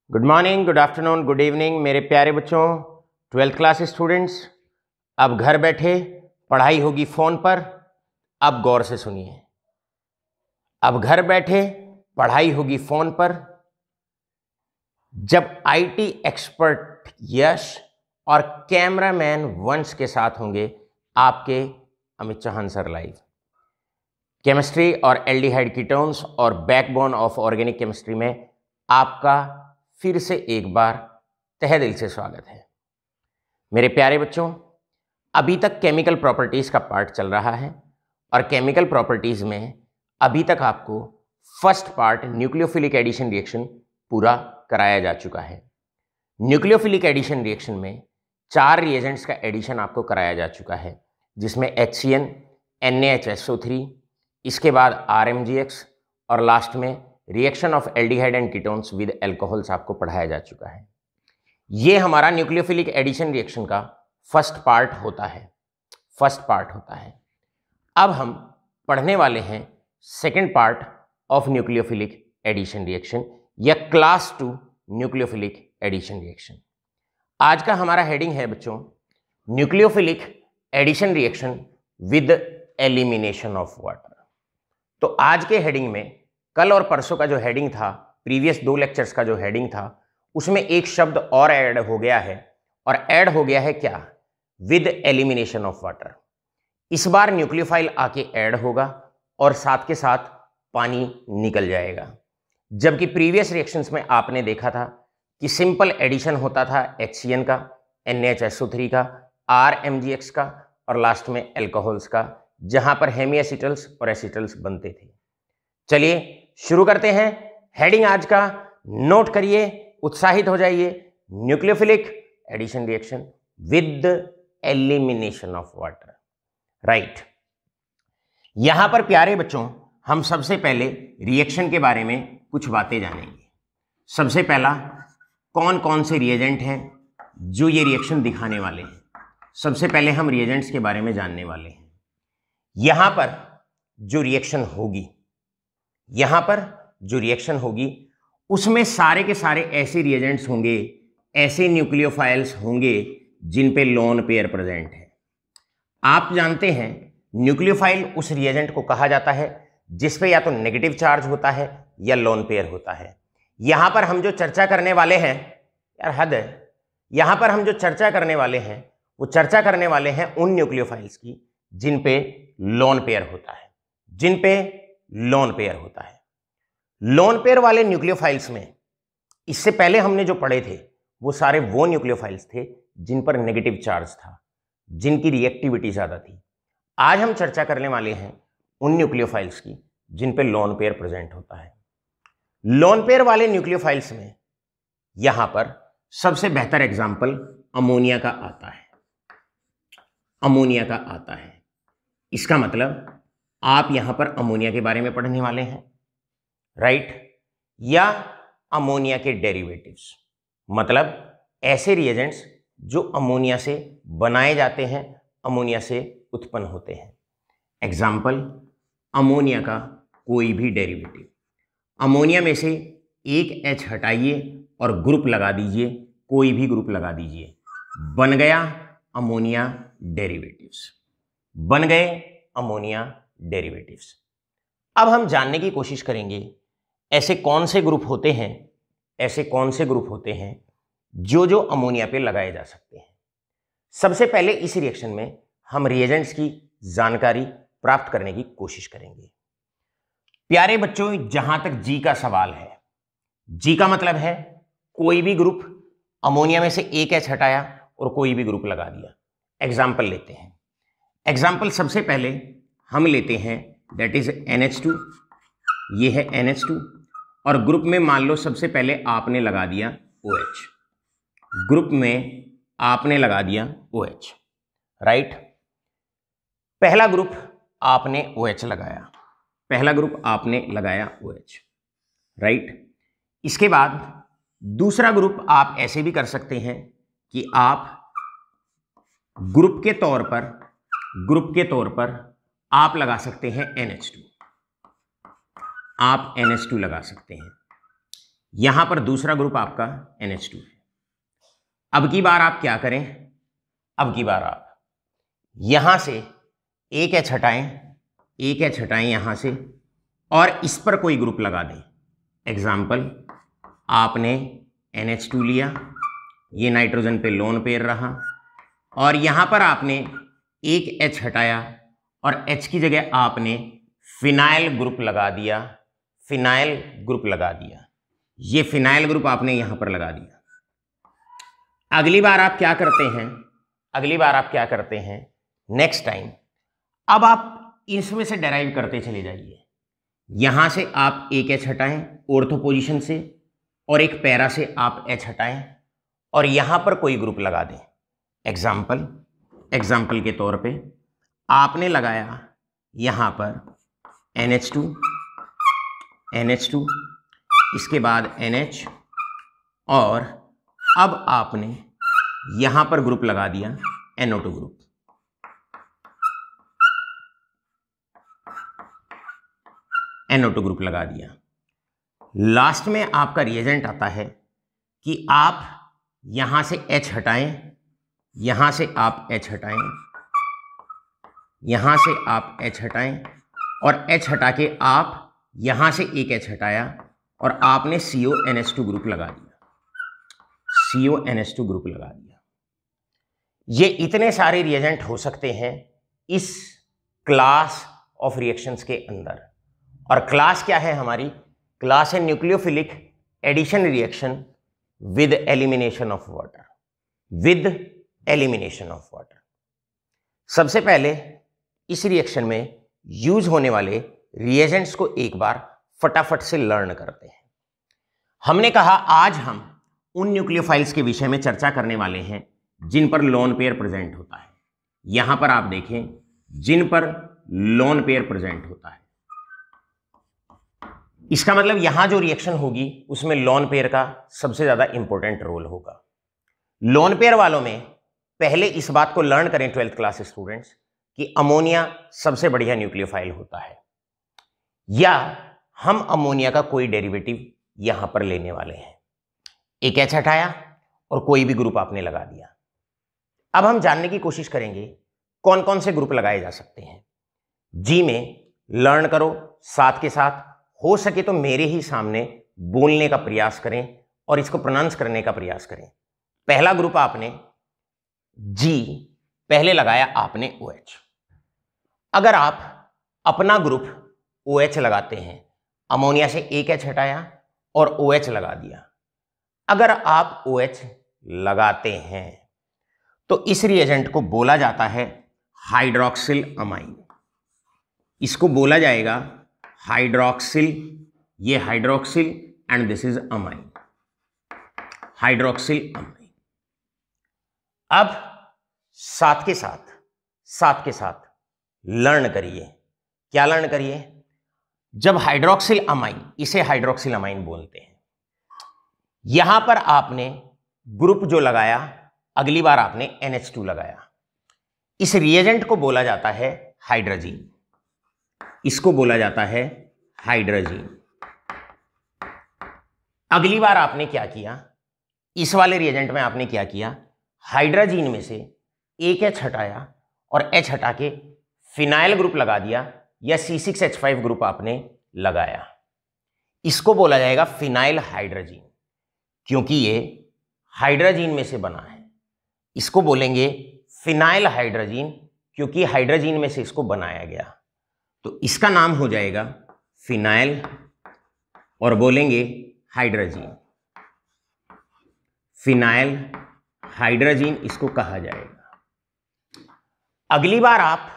Good morning, good afternoon, good evening मेरे प्यारे बच्चों, 12th क्लास स्टूडेंट्स। अब घर बैठे पढ़ाई होगी फ़ोन पर। अब गौर से सुनिए, अब घर बैठे पढ़ाई होगी फ़ोन पर। जब आईटी एक्सपर्ट यश और कैमरामैन वंश के साथ होंगे आपके Amit Chauhan sir live. Chemistry और एल्डिहाइड कीटोन्स और बैकबोन ऑफ ऑर्गेनिक केमिस्ट्री में आपका फिर से एक बार तहे दिल से स्वागत है। मेरे प्यारे बच्चों, अभी तक केमिकल प्रॉपर्टीज़ का पार्ट चल रहा है और केमिकल प्रॉपर्टीज़ में अभी तक आपको first part nucleophilic addition reaction पूरा कराया जा चुका है। न्यूक्लियोफिलिक एडिशन रिएक्शन में 4 रिएजेंट्स का एडिशन आपको कराया जा चुका है, जिसमें HCN, NaHSO3, इसके बाद RMGX और लास्ट में reaction of aldehyde and ketones with alcohols आपको पढ़ाया जा चुका है। ये हमारा न्यूक्लियोफिलिक एडिशन रिएक्शन का फर्स्ट पार्ट होता है। अब हम पढ़ने वाले हैं second part of nucleophilic addition reaction या क्लास 2 न्यूक्लियोफिलिक एडिशन रिएक्शन। आज का हमारा हेडिंग है बच्चों, nucleophilic addition reaction with elimination of water. तो आज के हेडिंग में कल और परसों का जो हेडिंग था, प्रीवियस 2 लेक्चर्स का जो हेडिंग था, उसमें एक शब्द और ऐड हो गया है, और ऐड हो गया है क्या? With elimination of water. इस बार न्यूक्लियोफाइल आके ऐड होगा और साथ के साथ पानी निकल जाएगा। जबकि प्रीवियस रिएक्शंस में आपने देखा था कि सिंपल एडिशन होता था HCN का, NaHSO3 का, RMGX का और लास्ट में एल्कोहल्स का, जहां पर हेमी एसिटल्स और एसिटल्स बनते थे। चलिए शुरू करते हैं। हेडिंग आज का नोट करिए, उत्साहित हो जाइए। Nucleophilic addition reaction with elimination of water. Right, यहां पर प्यारे बच्चों हम सबसे पहले रिएक्शन के बारे में कुछ बातें जानेंगे। सबसे पहला, कौन कौन से रिएजेंट हैं जो ये रिएक्शन दिखाने वाले हैं। सबसे पहले हम रिएजेंट्स के बारे में जानने वाले हैं। यहां पर जो रिएक्शन होगी, उसमें सारे के सारे ऐसे रिएजेंट्स होंगे, ऐसे न्यूक्लियोफाइल्स होंगे जिन पे लोन पेयर प्रेजेंट है। आप जानते हैं न्यूक्लियोफाइल उस रिएजेंट को कहा जाता है जिस पे या तो नेगेटिव चार्ज होता है या लोन पेयर होता है। यहां पर हम जो चर्चा करने वाले हैं, यार हद है, यहां पर हम जो चर्चा करने वाले हैं वो चर्चा करने वाले हैं उन न्यूक्लियोफाइल्स की जिन पे लोन पेयर होता है। लोन पेयर वाले न्यूक्लियोफाइल्स में इससे पहले हमने जो पढ़े थे वो सारे वो न्यूक्लियोफाइल्स थे जिन पर नेगेटिव चार्ज था, जिनकी रिएक्टिविटी ज्यादा थी। आज हम चर्चा करने वाले हैं उन न्यूक्लियोफाइल्स की जिन पे लोन पेयर प्रेजेंट होता है। लोन पेयर वाले न्यूक्लियोफाइल्स में यहां पर सबसे बेहतर एग्जाम्पल अमोनिया का आता है। इसका मतलब आप यहां पर अमोनिया के बारे में पढ़ने वाले हैं, राइट, या अमोनिया के डेरिवेटिव्स, मतलब ऐसे रिएजेंट्स जो अमोनिया से बनाए जाते हैं, अमोनिया से उत्पन्न होते हैं। एग्जाम्पल, अमोनिया का कोई भी डेरिवेटिव। अमोनिया में से एक H हटाइए और ग्रुप लगा दीजिए, कोई भी ग्रुप लगा दीजिए, बन गया अमोनिया डेरिवेटिव्स। अब हम जानने की कोशिश करेंगे ऐसे कौन से ग्रुप होते हैं जो अमोनिया पे लगाए जा सकते हैं। सबसे पहले इस रिएक्शन में हम रिएजेंट्स की जानकारी प्राप्त करने की कोशिश करेंगे। प्यारे बच्चों, जहां तक जी का सवाल है, जी का मतलब है कोई भी ग्रुप, अमोनिया में से एक H हटाया और कोई भी ग्रुप लगा दिया। एग्जाम्पल लेते हैं। एग्जाम्पल सबसे पहले हम लेते हैं, दैट इज NH2। ये है NH2 और ग्रुप में मान लो सबसे पहले आपने लगा दिया OH। राइट, पहला ग्रुप आपने OH लगाया, राइट। इसके बाद दूसरा ग्रुप आप ऐसे भी कर सकते हैं कि आप ग्रुप के तौर पर आप लगा सकते हैं NH2, लगा सकते हैं। यहां पर दूसरा ग्रुप आपका NH2 है। अब की बार आप क्या करें, अब की बार आप यहां से एक H हटाएं, एक H हटाएं यहां से, और इस पर कोई ग्रुप लगा दें। एग्जाम्पल, आपने NH2 लिया, ये नाइट्रोजन पे लोन पेयर रहा, और यहां पर आपने एक H हटाया और H की जगह आपने फिनाइल ग्रुप लगा दिया, फिनाइल ग्रुप लगा दिया। ये फिनाइल ग्रुप आपने यहां पर लगा दिया। अगली बार आप क्या करते हैं, अगली बार आप क्या करते हैं, नेक्स्ट टाइम अब आप इसमें से डेराइव करते चले जाइए। यहां से आप एक H हटाएं ऑर्थो पोजीशन से, और एक पैरा से आप H हटाएं और यहां पर कोई ग्रुप लगा दें। एग्जाम्पल के तौर पे आपने लगाया यहां पर NH2, इसके बाद NH, और अब आपने यहां पर ग्रुप लगा दिया NO2 ग्रुप। NO2 ग्रुप लगा दिया। लास्ट में आपका रिएजेंट आता है कि आप यहां से H हटाएं, यहां से आप H हटाएं, यहां से आप H हटाएं, और H हटा के आप यहां से एक H हटाया और आपने CONH2 ग्रुप लगा दिया, CONH2 ग्रुप लगा दिया। ये इतने सारे रिएजेंट हो सकते हैं इस क्लास ऑफ रिएक्शंस के अंदर। और क्लास क्या है हमारी, क्लास है nucleophilic addition reaction with elimination of water, with elimination of water. सबसे पहले इस रिएक्शन में यूज होने वाले रिएजेंट्स को एक बार फटाफट से लर्न करते हैं। हमने कहा आज हम उन न्यूक्लियोफाइल्स के विषय में चर्चा करने वाले हैं जिन पर लोन पेयर प्रेजेंट होता है। यहां पर आप देखें, जिन पर लोन पेयर प्रेजेंट होता है, इसका मतलब यहां जो रिएक्शन होगी उसमें लोन पेयर का सबसे ज्यादा इंपॉर्टेंट रोल होगा। लोन पेयर वालों में पहले इस बात को लर्न करें 12th क्लास स्टूडेंट्स कि अमोनिया सबसे बढ़िया न्यूक्लियोफाइल होता है, या हम अमोनिया का कोई डेरिवेटिव यहां पर लेने वाले हैं। एक H हटाया और कोई भी ग्रुप आपने लगा दिया। अब हम जानने की कोशिश करेंगे कौन कौन से ग्रुप लगाए जा सकते हैं। जी में लर्न करो, साथ के साथ हो सके तो मेरे ही सामने बोलने का प्रयास करें और इसको प्रोनाउंस करने का प्रयास करें। पहला ग्रुप आपने जी, पहले लगाया आपने OH। अगर आप अपना ग्रुप OH लगाते हैं, अमोनिया से एक H हटाया और OH लगा दिया, अगर आप OH लगाते हैं तो इस रिएजेंट को बोला जाता है हाइड्रोक्सिल अमाइन। इसको बोला जाएगा हाइड्रोक्सिल, ये hydroxyl and this is amine, hydroxyl amine. अब साथ के साथ लर्न करिए। क्या लर्न करिए, जब हाइड्रोक्सिल अमाइन, इसे हाइड्रोक्सिल अमाइन बोलते हैं, यहां पर आपने ग्रुप जो लगाया, अगली बार आपने NH2 लगाया, इस रिएजेंट को बोला जाता है हाइड्रोजीन, इसको बोला जाता है हाइड्रोजीन। अगली बार आपने क्या किया, इस वाले रिएजेंट में आपने क्या किया, हाइड्रोजीन में से एक H हटाया और H हटा के फिनाइल ग्रुप लगा दिया, या C6H5 ग्रुप आपने लगाया। इसको बोला जाएगा फिनाइल हाइड्रोजीन, क्योंकि ये हाइड्रोजीन में से बना है। इसको बोलेंगे फिनाइल हाइड्रोजीन, क्योंकि हाइड्रोजीन में से इसको बनाया गया, तो इसका नाम हो जाएगा फिनाइल, और बोलेंगे हाइड्रोजीन, फिनाइल हाइड्रोजीन इसको कहा जाएगा। अगली बार आप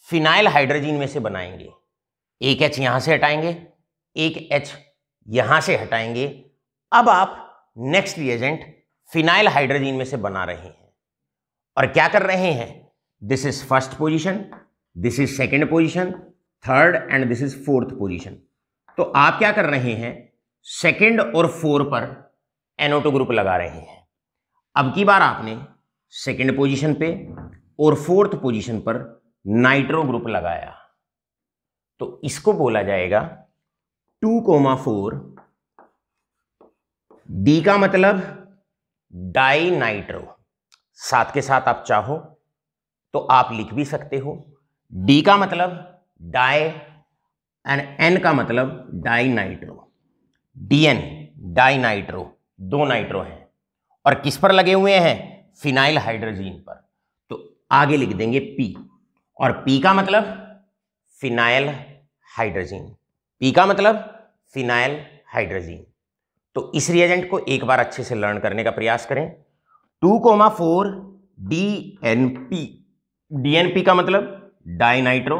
फिनाइल हाइड्रोजीन में से बनाएंगे, एक H यहां से हटाएंगे, एक H यहां से हटाएंगे। अब आप नेक्स्ट रिएजेंट फिनाइल हाइड्रोजीन में से बना रहे हैं, और क्या कर रहे हैं, this is first position, this is second position, third and this is fourth position. तो आप क्या कर रहे हैं, सेकेंड और 4 पर NO2 ग्रुप लगा रहे हैं। अब की बार आपने सेकेंड पोजीशन पे और फोर्थ पोजीशन पर नाइट्रो ग्रुप लगाया, तो इसको बोला जाएगा 2,4 डी का मतलब डाई नाइट्रो, साथ के साथ आप चाहो तो आप लिख भी सकते हो। डी का मतलब डाई एंड एन का मतलब di nitro. DN di nitro, दो नाइट्रो हैं और किस पर लगे हुए हैं? फिनाइल हाइड्रोजीन पर, तो आगे लिख देंगे पी। और पी का मतलब फिनाइल हाइड्रोजीन, पी का मतलब फिनाइल हाइड्रोजीन। तो इस रिएजेंट को एक बार अच्छे से लर्न करने का प्रयास करें। 2,4 DNP, DNP का मतलब डाइनाइट्रो,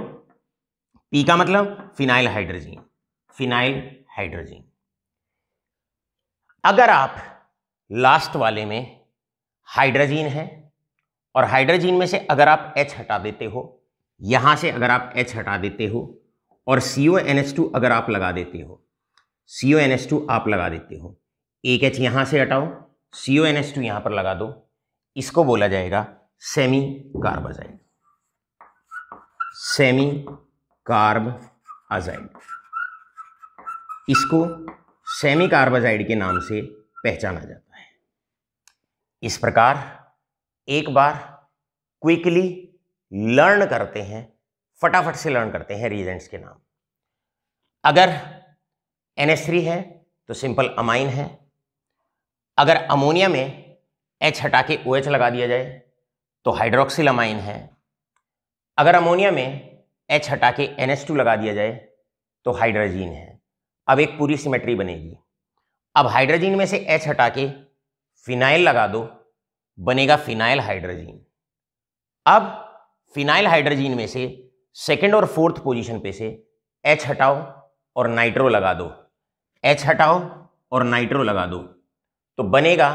पी का मतलब फिनाइल हाइड्रोजीन, फिनाइल हाइड्रोजीन। अगर आप लास्ट वाले में हाइड्रोजीन है और हाइड्रोजीन में से अगर आप H हटा देते हो, यहां से अगर आप H हटा देते हो और CONH2 अगर आप लगा देते हो, CONH2 आप लगा देते हो, एक H यहां से हटाओ, CONH2 यहां पर लगा दो, इसको बोला जाएगा semi carbazide, semi carb azide. इसको सेमी कार्बाजाइड के नाम से पहचाना जाता है। इस प्रकार एक बार क्विकली लर्न करते हैं, फटाफट से लर्न करते हैं रिएजेंट्स के नाम। अगर NH3 है तो सिंपल अमाइन है। अगर अमोनिया में H हटा के OH लगा दिया जाए तो हाइड्रोक्सिल अमाइन है। अगर अमोनिया में H हटा के NH2 लगा दिया जाए तो हाइड्रोजीन है। अब एक पूरी सिमेट्री बनेगी। अब हाइड्रोजीन में से H हटा के फिनाइल लगा दो, बनेगा फिनाइल हाइड्रोजीन। अब फिनाइल हाइड्रोजीन में से सेकंड और फोर्थ पोजीशन पे से H हटाओ और नाइट्रो लगा दो, H हटाओ और नाइट्रो लगा दो, तो बनेगा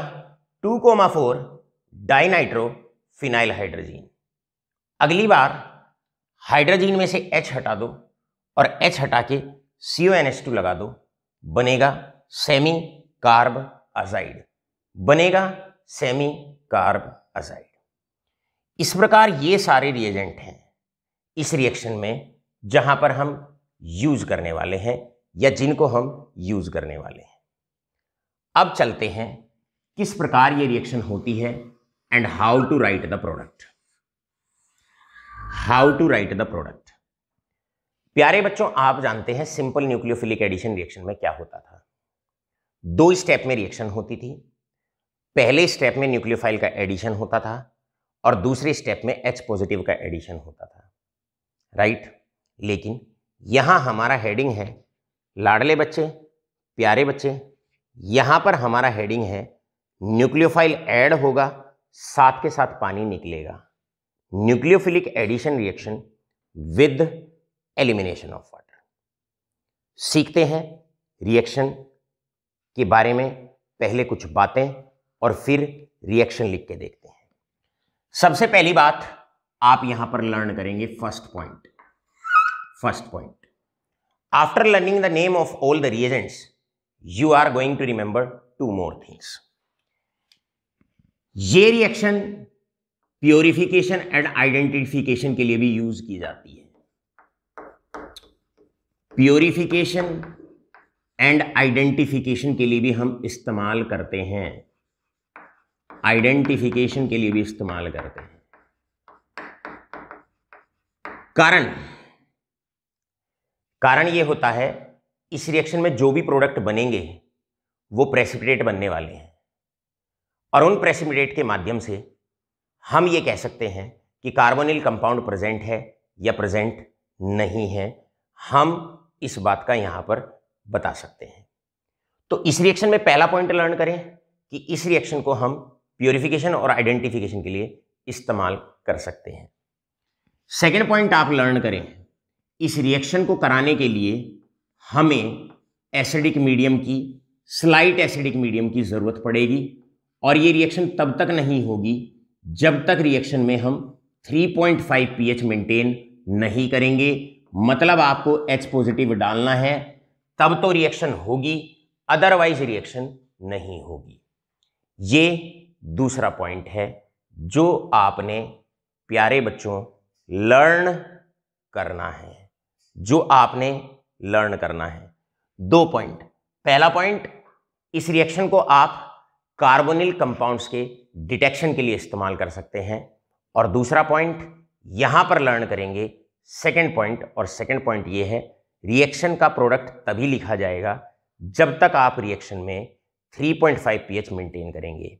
2,4 डाइनाइट्रो फिनाइल हाइड्रोजीन। अगली बार हाइड्रोजीन में से H हटा दो और H हटा के CONH2 लगा दो, बनेगा सेमी कार्ब अजाइड, बनेगा सेमी कार्ब अजाइड। इस प्रकार ये सारे रिएजेंट हैं इस रिएक्शन में जहां पर हम यूज करने वाले हैं या जिनको हम यूज करने वाले हैं। अब चलते हैं किस प्रकार ये रिएक्शन होती है and how to write the product. How to write the product. प्यारे बच्चों, आप जानते हैं सिंपल न्यूक्लियोफिलिक एडिशन रिएक्शन में क्या होता था। दो स्टेप में रिएक्शन होती थी। पहले स्टेप में न्यूक्लियोफाइल का एडिशन होता था और दूसरे स्टेप में H पॉजिटिव का एडिशन होता था, राइट। लेकिन यहां हमारा हेडिंग है, लाडले बच्चे, प्यारे बच्चे, यहां पर हमारा हेडिंग है न्यूक्लियोफाइल ऐड होगा, साथ के साथ पानी निकलेगा। Nucleophilic addition reaction with elimination of water. सीखते हैं रिएक्शन के बारे में पहले कुछ बातें और फिर रिएक्शन लिख के देखते हैं। सबसे पहली बात आप यहां पर लर्न करेंगे first point. First point, after learning the name of all the reagents you are going to remember two more things. ये रिएक्शन प्योरिफिकेशन एंड आइडेंटिफिकेशन के लिए भी यूज की जाती है। प्योरिफिकेशन एंड आइडेंटिफिकेशन के लिए भी हम इस्तेमाल करते हैं, आइडेंटिफिकेशन के लिए भी इस्तेमाल करते हैं। कारण यह होता है इस रिएक्शन में जो भी प्रोडक्ट बनेंगे वो प्रेसिपिटेट बनने वाले हैं और उन प्रेसिपिटेट के माध्यम से हम ये कह सकते हैं कि कार्बोनिल कंपाउंड प्रेजेंट है या प्रेजेंट नहीं है। हम इस बात का यहां पर बता सकते हैं। तो इस रिएक्शन में पहला पॉइंट लर्न करें कि इस रिएक्शन को हम प्योरिफिकेशन और आइडेंटिफिकेशन के लिए इस्तेमाल कर सकते हैं। सेकेंड पॉइंट आप लर्न करें, इस रिएक्शन को कराने के लिए हमें एसिडिक मीडियम की, स्लाइट एसिडिक मीडियम की जरूरत पड़ेगी और ये रिएक्शन तब तक नहीं होगी जब तक रिएक्शन में हम 3.5 pH मेंटेन नहीं करेंगे। मतलब आपको H पॉजिटिव डालना है तब तो रिएक्शन होगी, अदरवाइज रिएक्शन नहीं होगी। ये दूसरा पॉइंट है जो आपने प्यारे बच्चों लर्न करना है, जो आपने लर्न करना है। दो पॉइंट, पहला पॉइंट इस रिएक्शन को आप कार्बोनिल कंपाउंड्स के डिटेक्शन के लिए इस्तेमाल कर सकते हैं। और दूसरा पॉइंट यहां पर लर्न करेंगे सेकंड पॉइंट, और सेकंड पॉइंट ये है, रिएक्शन का प्रोडक्ट तभी लिखा जाएगा जब तक आप रिएक्शन में 3.5 pH मेंटेन करेंगे।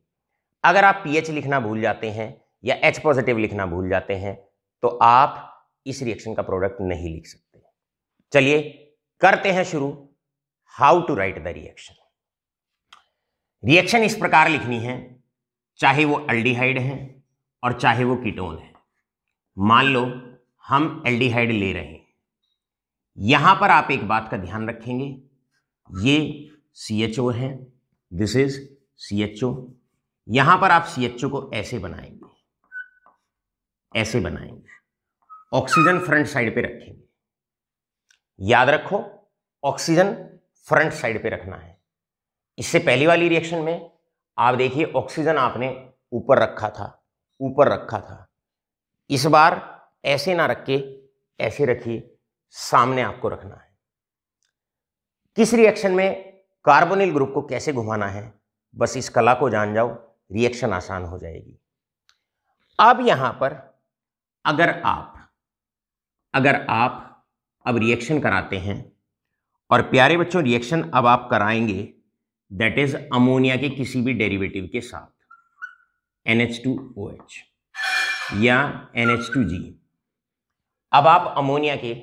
अगर आप pH लिखना भूल जाते हैं या H पॉजिटिव लिखना भूल जाते हैं तो आप इस रिएक्शन का प्रोडक्ट नहीं लिख सकते। चलिए करते हैं शुरू। How to write the reaction. Reaction इस प्रकार लिखनी है, चाहे वो एल्डिहाइड है और चाहे वो कीटोन है। मान लो हम एल्डिहाइड ले रहे हैं, यहां पर आप एक बात का ध्यान रखेंगे, ये CHO है, दिस इज CHO। यहां पर आप CHO को ऐसे बनाएंगे, ऐसे बनाएंगे, ऑक्सीजन फ्रंट साइड पे रखेंगे। याद रखो ऑक्सीजन फ्रंट साइड पे रखना है। इससे पहली वाली रिएक्शन में आप देखिए ऑक्सीजन आपने ऊपर रखा था, ऊपर रखा था। इस बार ऐसे ना रख के ऐसे रखिए, सामने आपको रखना है। किस रिएक्शन में कार्बोनिल ग्रुप को कैसे घुमाना है, बस इस कला को जान जाओ, रिएक्शन आसान हो जाएगी। अब यहां पर अगर आप अब रिएक्शन कराते हैं, और प्यारे बच्चों रिएक्शन अब आप कराएंगे दैट इज अमोनिया के किसी भी डेरिवेटिव के साथ, NH2OH या NH2G। अब आप अमोनिया के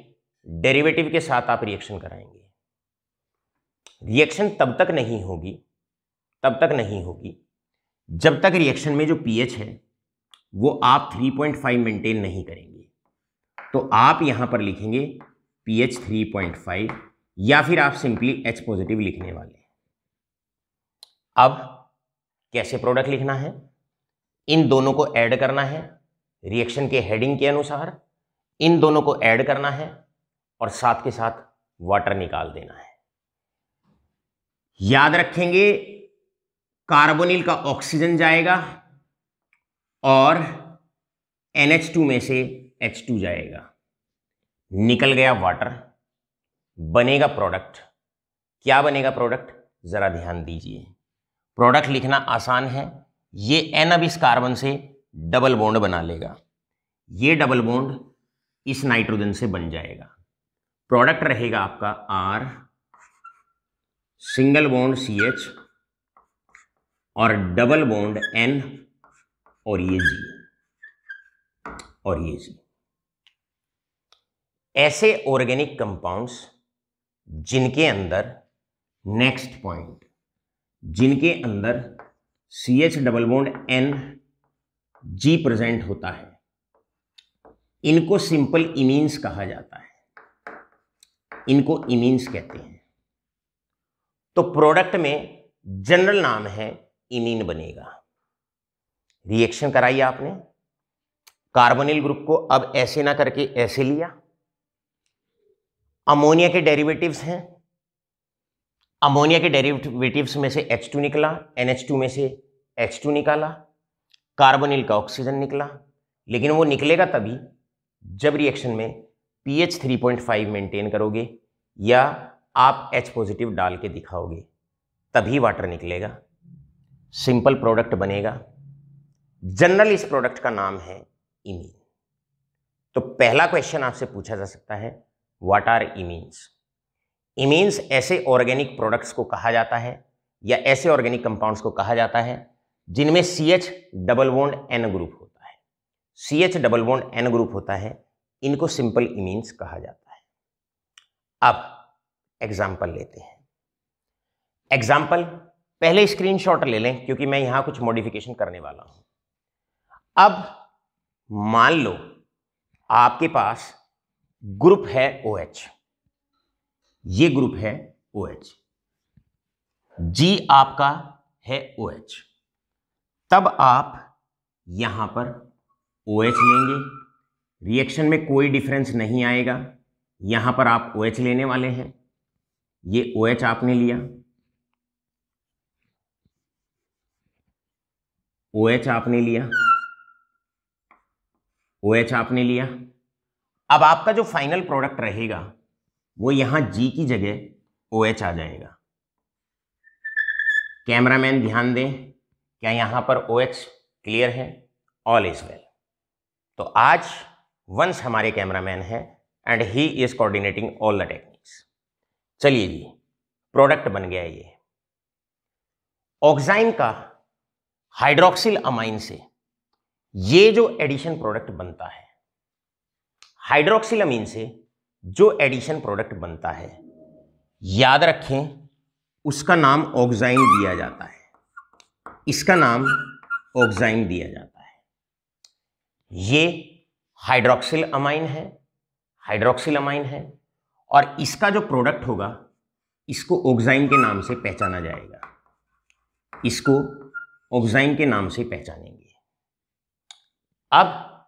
डेरिवेटिव के साथ आप रिएक्शन कराएंगे। रिएक्शन तब तक नहीं होगी जब तक रिएक्शन में जो pH है वो आप 3.5 मेंटेन नहीं करेंगे। तो आप यहां पर लिखेंगे pH 3.5, या फिर आप सिंपली H पॉजिटिव लिखने वाले हैं। अब कैसे प्रोडक्ट लिखना है, इन दोनों को ऐड करना है रिएक्शन के हेडिंग के अनुसार, इन दोनों को ऐड करना है और साथ के साथ वाटर निकाल देना है। याद रखेंगे कार्बोनिल का ऑक्सीजन जाएगा और NH2 में से H2 जाएगा, निकल गया वाटर, बनेगा प्रोडक्ट। क्या बनेगा प्रोडक्ट, जरा ध्यान दीजिए। प्रोडक्ट लिखना आसान है, ये N अब इस कार्बन से डबल बॉन्ड बना लेगा, ये डबल बॉन्ड इस नाइट्रोजन से बन जाएगा। प्रोडक्ट रहेगा आपका R, सिंगल बॉन्ड CH और डबल बॉन्ड N और ये G और ये G। ऐसे ऑर्गेनिक कंपाउंड्स जिनके अंदर, नेक्स्ट पॉइंट, जिनके अंदर CH double bond N G present होता है, इनको सिंपल इमीन्स कहा जाता है, इनको इमीन्स कहते हैं। तो प्रोडक्ट में जनरल नाम है इमीन बनेगा। रिएक्शन कराई आपने, कार्बोनिल ग्रुप को अब ऐसे ना करके ऐसे लिया, अमोनिया के डेरिवेटिव्स हैं, अमोनिया के डेरिवेटिव्स में से H2 निकला, NH2 में से H2 निकाला, कार्बोनिल का ऑक्सीजन निकला। लेकिन वो निकलेगा तभी जब रिएक्शन में pH 3.5 मेंटेन करोगे या आप H पॉजिटिव डाल के दिखाओगे, तभी वाटर निकलेगा, सिंपल प्रोडक्ट बनेगा। जनरल इस प्रोडक्ट का नाम है इमीन। तो पहला क्वेश्चन आपसे पूछा जा सकता है, व्हाट आर इमीन्स। इमीन्स ऐसे ऑर्गेनिक प्रोडक्ट्स को कहा जाता है या ऐसे ऑर्गेनिक कंपाउंड्स को कहा जाता है जिनमें CH double bond N group होता है। CH double bond N group होता है, इनको सिंपल इमीन्स कहा जाता है। अब एग्जाम्पल लेते हैं। एग्जाम्पल पहले स्क्रीनशॉट ले लें क्योंकि मैं यहां कुछ मॉडिफिकेशन करने वाला हूं। अब मान लो आपके पास ग्रुप है OH, ये ग्रुप है OH, G आपका है OH। तब आप यहां पर OH लेंगे, रिएक्शन में कोई डिफरेंस नहीं आएगा, यहां पर आप OH लेने वाले हैं, ये OH आपने लिया, OH आपने लिया, OH आपने लिया। अब आपका जो फाइनल प्रोडक्ट रहेगा वो यहां G की जगह OH आ जाएगा। कैमरामैन ध्यान दें, क्या यहां पर OH क्लियर है? All is well. तो आज वंश हमारे कैमरामैन है and he is coordinating all the techniques. चलिए जी, प्रोडक्ट बन गया ये ऑक्साइन का हाइड्रोक्सिल अमाइन से। ये जो एडिशन प्रोडक्ट बनता है हाइड्रोक्सिल अमीन से, जो एडिशन प्रोडक्ट बनता है, याद रखें उसका नाम ऑक्साइन दिया जाता है, इसका नाम ऑक्साइन दिया जाता है। ये हाइड्रोक्सिल अमाइन है, हाइड्रोक्सिल अमाइन है, और इसका जो प्रोडक्ट होगा इसको ऑक्साइन के नाम से पहचाना जाएगा, इसको ऑक्साइन के नाम से पहचानेंगे। अब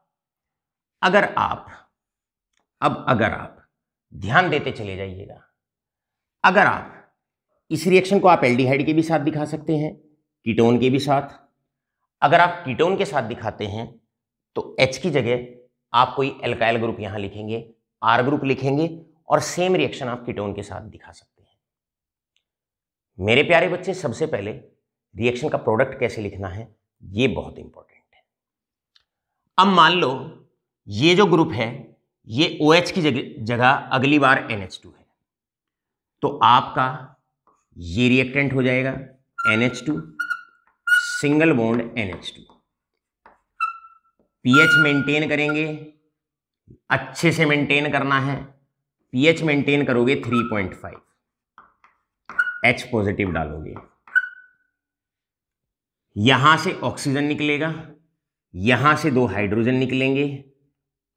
अगर आप ध्यान देते चले जाइएगा, अगर आप इस रिएक्शन को आप एल्डिहाइड के भी साथ दिखा सकते हैं, कीटोन के भी साथ। अगर आप कीटोन के साथ दिखाते हैं तो H की जगह आप कोई एल्काइल ग्रुप यहां लिखेंगे, R ग्रुप लिखेंगे, और सेम रिएक्शन आप कीटोन के साथ दिखा सकते हैं। मेरे प्यारे बच्चे, सबसे पहले रिएक्शन का प्रोडक्ट कैसे लिखना है ये बहुत इंपॉर्टेंट है। अब मान लो ये जो ग्रुप है ये OH की जगह अगली बार NH2 है, तो आपका ये रिएक्टेंट हो जाएगा NH2 single bond NH2। pH maintain करेंगे, अच्छे से मेंटेन करना है। pH मेंटेन करोगे 3.5, H पॉजिटिव डालोगे, यहां से ऑक्सीजन निकलेगा, यहां से 2 हाइड्रोजन निकलेंगे,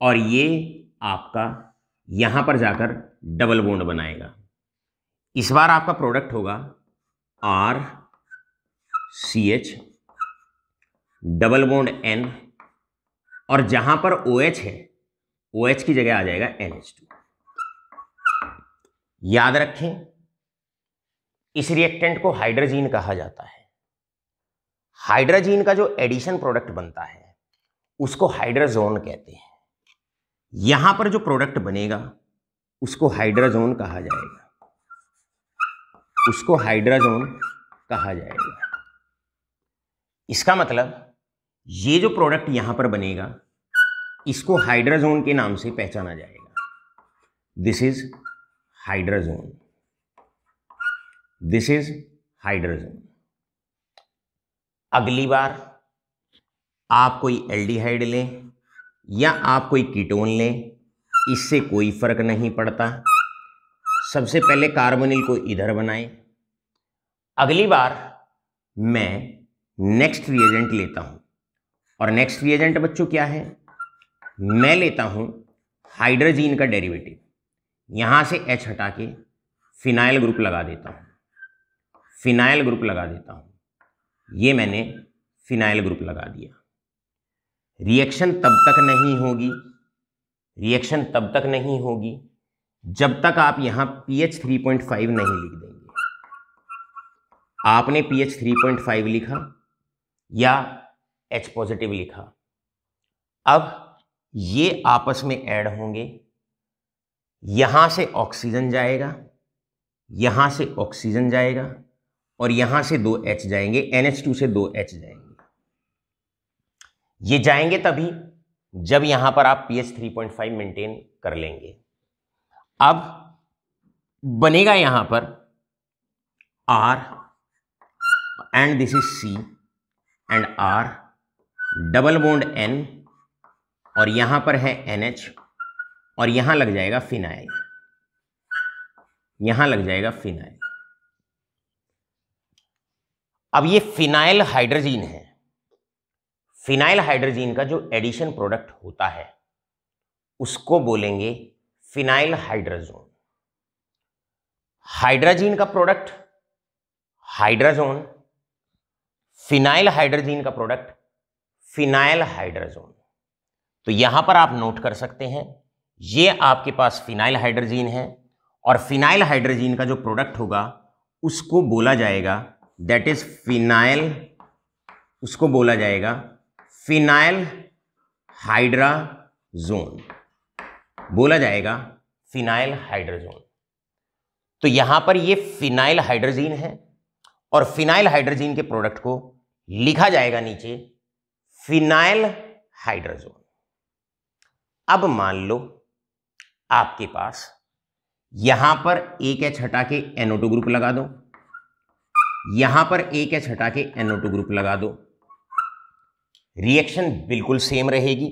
और ये आपका यहां पर जाकर डबल बॉन्ड बनाएगा। इस बार आपका प्रोडक्ट होगा RCH डबल बॉन्ड N, और जहां पर OH है OH की जगह आ जाएगा NH2। याद रखें इस रिएक्टेंट को हाइड्रोजीन कहा जाता है। हाइड्रोजीन का जो एडिशन प्रोडक्ट बनता है उसको हाइड्रोजोन कहते हैं। यहां पर जो प्रोडक्ट बनेगा उसको हाइड्रोजोन कहा जाएगा, उसको हाइड्रोजोन कहा जाएगा। इसका मतलब ये जो प्रोडक्ट यहां पर बनेगा इसको हाइड्रोजोन के नाम से पहचाना जाएगा। This is hydrazone, this is hydrazone. अगली बार आप कोई एल्डिहाइड लें या आप कोई कीटोन लें, इससे कोई फर्क नहीं पड़ता। सबसे पहले कार्बोनिल को इधर बनाएं। अगली बार मैं नेक्स्ट रिएजेंट लेता हूं, और नेक्स्ट रिएजेंट बच्चों क्या है? मैं लेता हूं हाइड्रोजीन का डेरिवेटिव, यहां से H हटा के फिनाइल ग्रुप लगा देता हूं, फिनाइल ग्रुप लगा देता हूं। ये मैंने फिनाइल ग्रुप लगा दिया। रिएक्शन तब तक नहीं होगी, रिएक्शन तब तक नहीं होगी जब तक आप यहां pH 3.5 नहीं लिख देंगे। आपने pH 3.5 लिखा या H पॉजिटिव लिखा, अब ये आपस में ऐड होंगे, यहां से ऑक्सीजन जाएगा, यहां से ऑक्सीजन जाएगा, और यहां से 2 H जाएंगे, NH2 से 2 H जाएंगे। ये जाएंगे तभी जब यहां पर आप pH 3.5 मेंटेन कर लेंगे। अब बनेगा यहां पर R and this is C and R double bond N, और यहां पर है NH, और यहां लग जाएगा फिनाइल, यहां लग जाएगा फिनाइल। अब ये फिनाइल हाइड्रोजीन है। फिनाइल हाइड्रोजीन का जो एडिशन प्रोडक्ट होता है उसको बोलेंगे फिनाइल हाइड्रोजोन। हाइड्रोजीन का प्रोडक्ट हाइड्रोजोन, फिनाइल हाइड्रोजीन का प्रोडक्ट फिनाइल हाइड्रोजोन। तो यहां पर आप नोट कर सकते हैं, ये आपके पास फिनाइल हाइड्रोजीन है, और फिनाइल हाइड्रोजीन का जो प्रोडक्ट होगा उसको बोला जाएगा दैट इज फिनाइल, उसको बोला जाएगा फिनाइल हाइड्रोजोन, बोला जाएगा फिनाइल हाइड्रोजोन। तो यहां पर ये फिनाइल हाइड्रोजीन है और फिनाइल हाइड्रोजीन के प्रोडक्ट को लिखा जाएगा नीचे फिनाइल हाइड्रोजोन। अब मान लो आपके पास यहां पर एक एच हटा के NO2 ग्रुप लगा दो, यहां पर एक एच हटा के NO2 ग्रुप लगा दो, रिएक्शन बिल्कुल सेम रहेगी।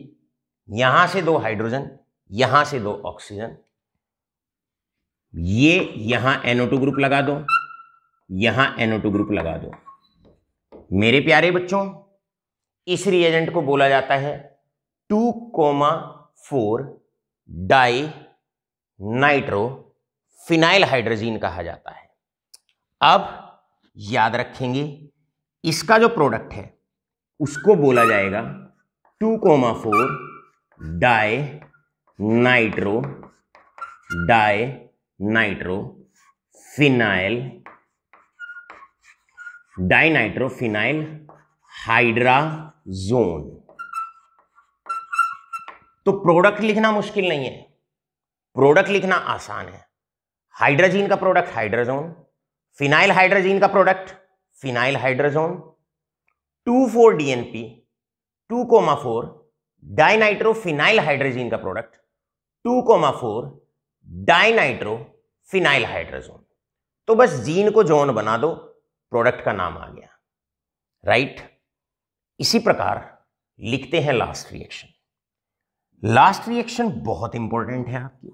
यहां से 2 हाइड्रोजन, यहां से 2 ऑक्सीजन, ये यहां NO2 ग्रुप लगा दो, यहां NO2 ग्रुप लगा दो। मेरे प्यारे बच्चों, इस रिएजेंट को बोला जाता है 2,4 डाई नाइट्रो फिनाइल हाइड्रोजीन कहा जाता है। अब याद रखेंगे इसका जो प्रोडक्ट है उसको बोला जाएगा 2,4 डाई नाइट्रो फिनाइल हाइड्राजोन। तो प्रोडक्ट लिखना मुश्किल नहीं है, प्रोडक्ट लिखना आसान है। हाइड्रोजीन का प्रोडक्ट हाइड्रोजोन, फिनाइल हाइड्रोजीन का product phenyl hydrazone, 2,4 DNP 2,4 dinitro phenyl hydrazine का प्रोडक्ट 2,4 डाइनाइट्रो फिनाइल हाइड्रोजोन। तो बस जीन को जोन बना दो, प्रोडक्ट का नाम आ गया, राइट। इसी प्रकार लिखते हैं लास्ट रिएक्शन। लास्ट रिएक्शन बहुत इंपॉर्टेंट है आपकी,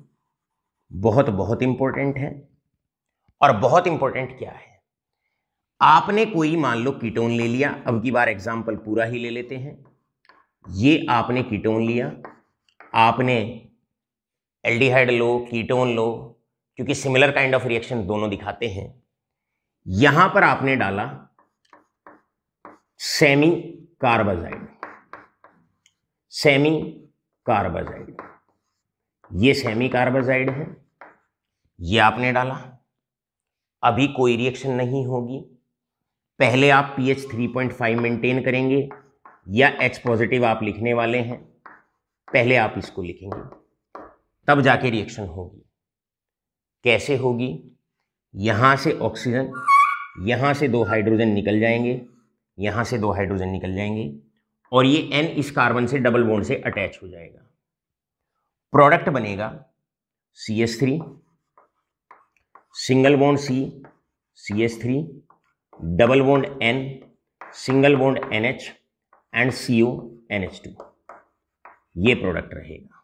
बहुत इंपॉर्टेंट है। और बहुत इंपॉर्टेंट क्या है, आपने कोई मान लो कीटोन ले लिया, अब की बार एग्जांपल पूरा ही ले लेते हैं। ये आपने कीटोन लिया, आपने एल्डिहाइड लो, कीटोन लो, क्योंकि सिमिलर काइंड ऑफ रिएक्शन दोनों दिखाते हैं। यहां पर आपने डाला सेमी कार्बाजाइड, ये सेमी कार्बाजाइड है, ये आपने डाला। अभी कोई रिएक्शन नहीं होगी, पहले आप pH 3.5 मेंटेन करेंगे या H पॉजिटिव आप लिखने वाले हैं, पहले आप इसको लिखेंगे तब जाके रिएक्शन होगी। कैसे होगी, यहां से ऑक्सीजन, यहां से 2 हाइड्रोजन निकल जाएंगे, यहां से 2 हाइड्रोजन निकल जाएंगे और ये N इस कार्बन से डबल बॉन्ड से अटैच हो जाएगा। प्रोडक्ट बनेगा CH3 single bond C CH3 double bond N single bond NH and CO NH2, ये प्रोडक्ट रहेगा।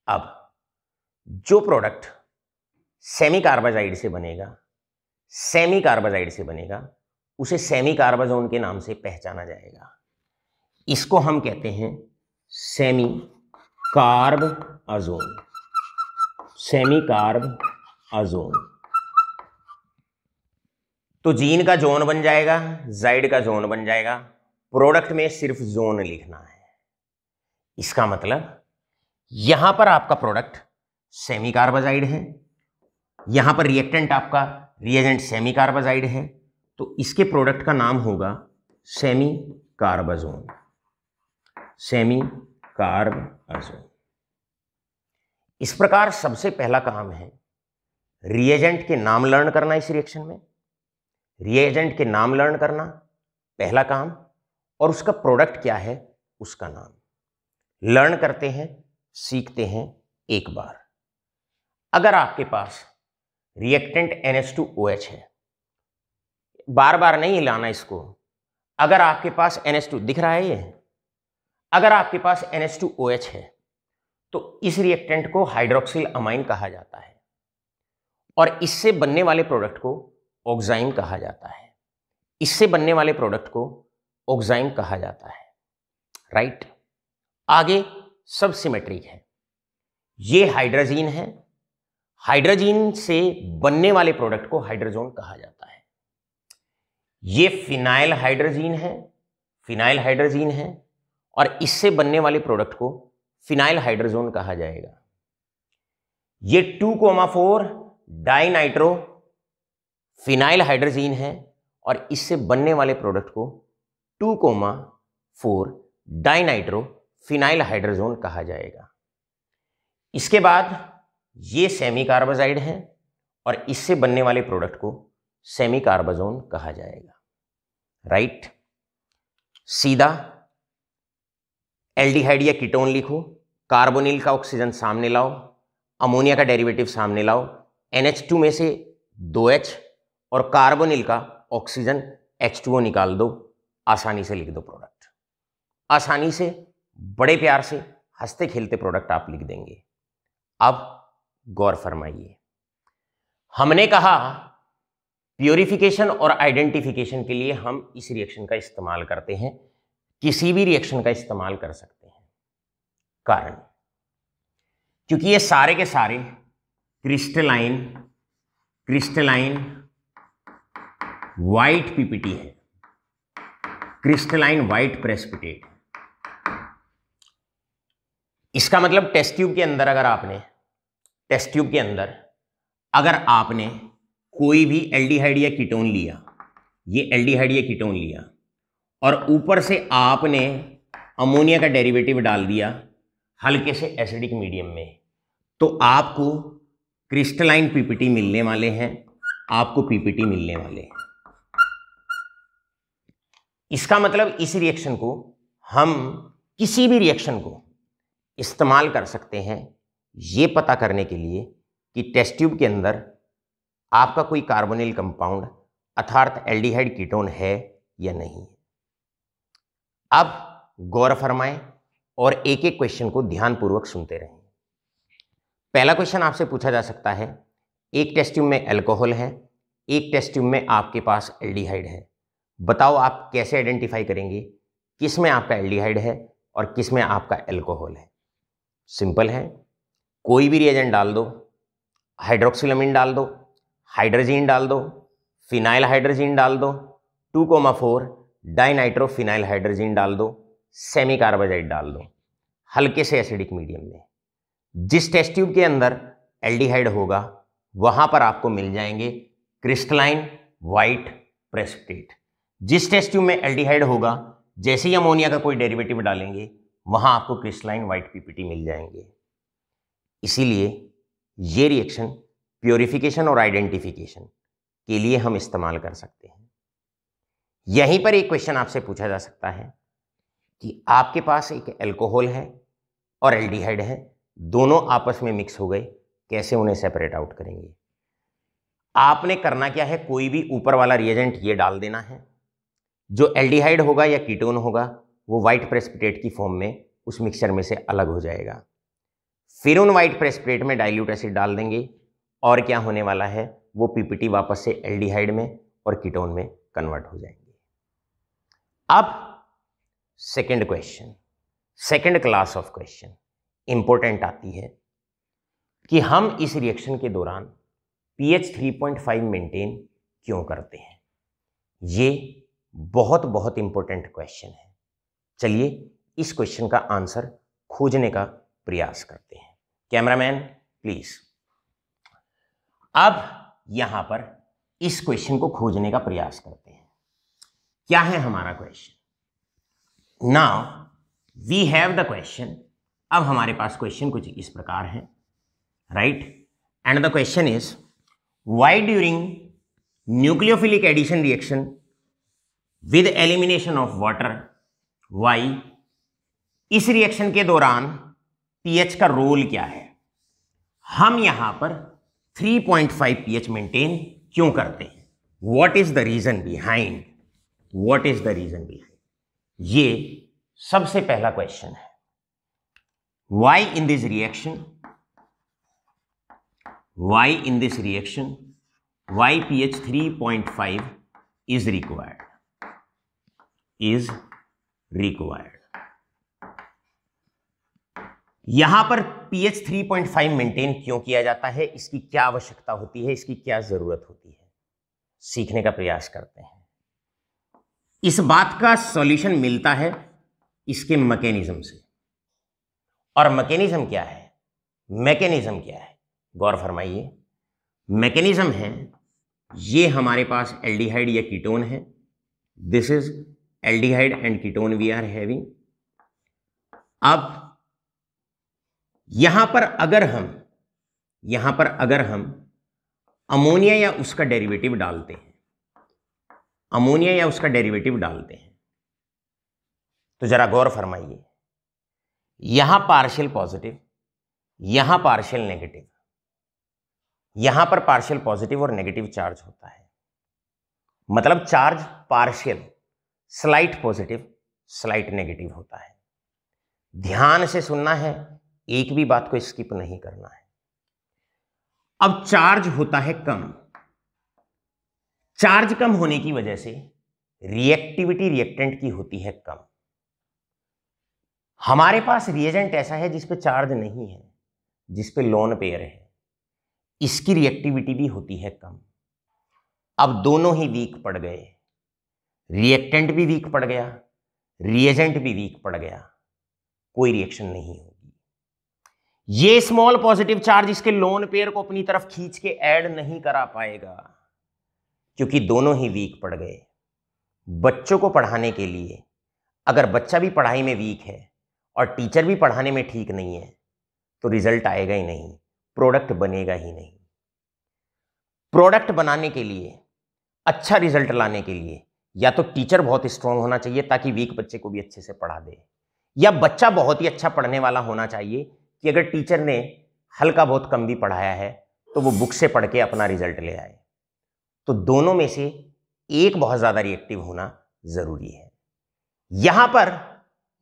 अब जो प्रोडक्ट सेमी कार्बाजाइड से बनेगा उसे सेमी कार्बाजोन के नाम से पहचाना जाएगा। इसको हम कहते हैं सेमी कार्ब अजोन। तो जीन का जोन बन जाएगा, जाइड का जोन बन जाएगा, प्रोडक्ट में सिर्फ जोन लिखना है। इसका मतलब यहां पर आपका प्रोडक्ट सेमी कार्बाजाइड है, यहां पर रिएक्टेंट आपका रिएजेंट सेमी कार्बाजाइड है, तो इसके प्रोडक्ट का नाम होगा सेमी कार्बाजोन। इस प्रकार सबसे पहला काम है रिएजेंट के नाम लर्न करना। इस रिएक्शन में रिएजेंट के नाम लर्न करना पहला काम, और उसका प्रोडक्ट क्या है उसका नाम लर्न करते हैं, सीखते हैं एक बार। अगर आपके पास रिएक्टेंट NH2OH है, बार बार नहीं हिलाना इसको, अगर आपके पास NH2 दिख रहा है, ये अगर आपके पास NH2OH है तो इस रिएक्टेंट को हाइड्रोक्सिल अमाइन कहा जाता है और इससे बनने वाले प्रोडक्ट को ऑक्साइम कहा जाता है, राइट। आगे सब सिमेट्रिक है। ये हाइड्रोजीन है, हाइड्रोजीन से बनने वाले प्रोडक्ट को हाइड्रोजोन कहा जाता है। ये फिनाइल हाइड्रोजीन है और इससे बनने वाले प्रोडक्ट को फिनाइल हाइड्रोजोन कहा जाएगा। ये 2,4 डाइनाइट्रो फिनाइल हाइड्रोजीन है और इससे बनने वाले प्रोडक्ट को 2,4 डाइनाइट्रो फिनाइल हाइड्रोजोन कहा जाएगा। इसके बाद ये सेमी कार्बाजाइड है और इससे बनने वाले प्रोडक्ट को सेमी कार्बाजोन कहा जाएगा। राइट, सीधा एल्डिहाइड या कीटोन लिखो, कार्बोनिल का ऑक्सीजन सामने लाओ, अमोनिया का डेरिवेटिव सामने लाओ, NH2 में से 2H और कार्बोनिल का ऑक्सीजन H2O निकाल दो, आसानी से लिख दो प्रोडक्ट। आसानी से, बड़े प्यार से, हंसते खेलते प्रोडक्ट आप लिख देंगे। अब गौर फरमाइए, हमने कहा प्योरिफिकेशन और आइडेंटिफिकेशन के लिए हम इस रिएक्शन का इस्तेमाल करते हैं, किसी भी रिएक्शन का इस्तेमाल कर सकते हैं। कारण, क्योंकि ये सारे के सारे क्रिस्टलाइन व्हाइट पीपीटी है, क्रिस्टलाइन व्हाइट प्रेसिपिटेट। इसका मतलब टेस्ट ट्यूब के अंदर अगर आपने कोई भी एल्डिहाइड या कीटोन लिया, ये एल्डिहाइड या कीटोन लिया, और ऊपर से आपने अमोनिया का डेरिवेटिव डाल दिया हल्के से एसिडिक मीडियम में, तो आपको क्रिस्टलाइन पीपीटी मिलने वाले हैं, आपको पीपीटी मिलने वाले हैं। इसका मतलब इस रिएक्शन को हम किसी भी रिएक्शन को इस्तेमाल कर सकते हैं ये पता करने के लिए कि टेस्ट ट्यूब के अंदर आपका कोई कार्बोनिल कंपाउंड अर्थात एल्डिहाइड कीटोन है या नहीं। अब गौर फरमाएं और एक एक क्वेश्चन को ध्यानपूर्वक सुनते रहें। पहला क्वेश्चन आपसे पूछा जा सकता है, एक टेस्ट ट्यूब में अल्कोहल है, एक टेस्ट ट्यूब में आपके पास एल्डिहाइड है, बताओ आप कैसे आइडेंटिफाई करेंगे किस में आपका एल्डिहाइड है और किस में आपका अल्कोहल है। सिंपल है, कोई भी रिएजेंट डाल दो, हाइड्रोक्सिलामीन डाल दो, हाइड्रोजीन डाल दो, फिनाइल हाइड्रोजीन डाल दो, 2,4 डाइनाइट्रोफिनाइल हाइड्रोजीन डाल दो, सेमी कार्बाजाइड डाल दो, हल्के से एसिडिक मीडियम में। जिस टेस्ट ट्यूब के अंदर एल्डिहाइड होगा वहां पर आपको मिल जाएंगे क्रिस्टलाइन व्हाइट प्रेसिपिटेट। जिस टेस्ट ट्यूब में एल्डिहाइड होगा, जैसे ही अमोनिया का कोई डेरिवेटिव डालेंगे वहां आपको क्रिस्टलाइन व्हाइट पीपीटी मिल जाएंगे। इसीलिए ये रिएक्शन प्योरिफिकेशन और आइडेंटिफिकेशन के लिए हम इस्तेमाल कर सकते हैं। यहीं पर एक क्वेश्चन आपसे पूछा जा सकता है कि आपके पास एक अल्कोहल है और एल्डिहाइड है, दोनों आपस में मिक्स हो गए, कैसे उन्हें सेपरेट आउट करेंगे। आपने करना क्या है, कोई भी ऊपर वाला रिएजेंट ये डाल देना है, जो एल्डिहाइड होगा या कीटोन होगा वो व्हाइट प्रेसिपिटेट की फॉर्म में उस मिक्सचर में से अलग हो जाएगा। फिर उन व्हाइट प्रेसिपिटेट में डाइल्यूट एसिड डाल देंगे और क्या होने वाला है, वो पीपीटी वापस से एल्डिहाइड में और कीटोन में कन्वर्ट हो जाएंगे। अब second question, second class of question important आती है कि हम इस रिएक्शन के दौरान pH 3.5 मेंटेन क्यों करते हैं। ये बहुत बहुत इंपॉर्टेंट क्वेश्चन है। चलिए इस क्वेश्चन का आंसर खोजने का प्रयास करते हैं। Cameraman please. अब यहां पर इस क्वेश्चन को खोजने का प्रयास करते हैं। क्या है हमारा question? Now we have the question. अब हमारे पास क्वेश्चन कुछ इस प्रकार है, right? And the question is why during nucleophilic addition reaction with elimination of water, why इस रिएक्शन के दौरान pH का रोल क्या है। हम यहां पर 3.5 pH मेंटेन क्यों करते हैं? What is the reason behind, what is the reason behind, ये सबसे पहला क्वेश्चन है। Why in this reaction, why in this reaction, why pH 3.5 is required, is required. यहां पर pH 3.5 मेंटेन क्यों किया जाता है, इसकी क्या आवश्यकता होती है, इसकी क्या जरूरत होती है, सीखने का प्रयास करते हैं। इस बात का सॉल्यूशन मिलता है इसके मैकेनिज्म से। और मैकेनिज्म क्या है, मैकेनिज्म क्या है, गौर फरमाइए। मैकेनिज्म है, ये हमारे पास एल्डिहाइड या कीटोन है, this is aldehyde and ketone we are having. अब यहां पर अगर हम अमोनिया या उसका डेरिवेटिव डालते हैं, अमोनिया या उसका डेरिवेटिव डालते हैं, तो जरा गौर फरमाइए, यहां पार्शियल पॉजिटिव, यहां पार्शियल नेगेटिव, यहां पर पार्शियल पॉजिटिव और नेगेटिव चार्ज होता है, मतलब charge partial, slight positive slight negative होता है। ध्यान से सुनना है, एक भी बात को स्किप नहीं करना है। अब चार्ज होता है कम, चार्ज कम होने की वजह से रिएक्टिविटी रिएक्टेंट की होती है कम। हमारे पास रिएजेंट ऐसा है जिस पे चार्ज नहीं है, जिस पे लोन पेयर है, इसकी रिएक्टिविटी भी होती है कम। अब दोनों ही वीक पड़ गए, रिएक्टेंट भी वीक पड़ गया, रिएजेंट भी वीक पड़ गया, कोई रिएक्शन नहीं होगी। ये स्मॉल पॉजिटिव चार्ज इसके लोन पेयर को अपनी तरफ खींच के ऐड नहीं करा पाएगा, क्योंकि दोनों ही वीक पड़ गए। बच्चों को पढ़ाने के लिए अगर बच्चा भी पढ़ाई में वीक है और टीचर भी पढ़ाने में ठीक नहीं है, तो रिजल्ट आएगा ही नहीं, प्रोडक्ट बनेगा ही नहीं। प्रोडक्ट बनाने के लिए, अच्छा रिजल्ट लाने के लिए या तो टीचर बहुत स्ट्रांग होना चाहिए ताकि वीक बच्चे को भी अच्छे से पढ़ा दे, या बच्चा बहुत ही अच्छा पढ़ने वाला होना चाहिए कि अगर टीचर ने हल्का बहुत कम भी पढ़ाया है तो वो बुक से पढ़ के अपना रिजल्ट ले आए। तो दोनों में से एक बहुत ज्यादा रिएक्टिव होना जरूरी है। यहां पर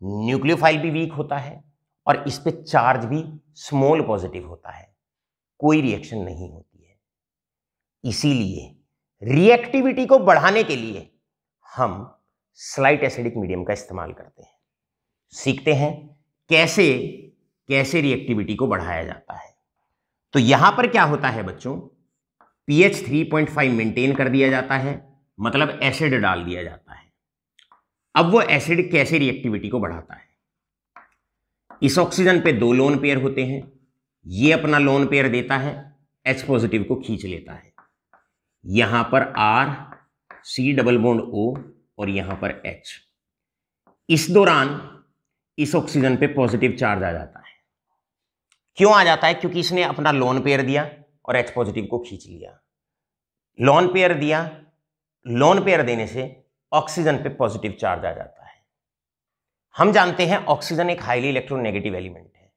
न्यूक्लियोफाइल भी वीक होता है और इस पे चार्ज भी स्मॉल पॉजिटिव होता है, कोई रिएक्शन नहीं होती है। इसीलिए रिएक्टिविटी को बढ़ाने के लिए हम स्लाइट एसिडिक मीडियम का इस्तेमाल करते हैं। सीखते हैं कैसे कैसे रिएक्टिविटी को बढ़ाया जाता है। तो यहां पर क्या होता है बच्चों, pH 3.5 मेंटेन कर दिया जाता है, मतलब एसिड डाल दिया जाता है। अब वो एसिड कैसे रिएक्टिविटी को बढ़ाता है, इस ऑक्सीजन पे दो लोन पेयर होते हैं, ये अपना लोन पेयर देता है, H पॉजिटिव को खींच लेता है, यहां पर R C double bond O और यहां पर H। इस दौरान इस ऑक्सीजन पे पॉजिटिव चार्ज आ जाता है। क्यों आ जाता है? क्योंकि इसने अपना लोन पेयर दिया और H पॉजिटिव को खींच लिया। लोन पेयर दिया, लोन पेयर देने से ऑक्सीजन पे पॉजिटिव चार्ज आ जाता है। हम जानते हैं ऑक्सीजन एक हाईली इलेक्ट्रोनेगेटिव एलिमेंट है,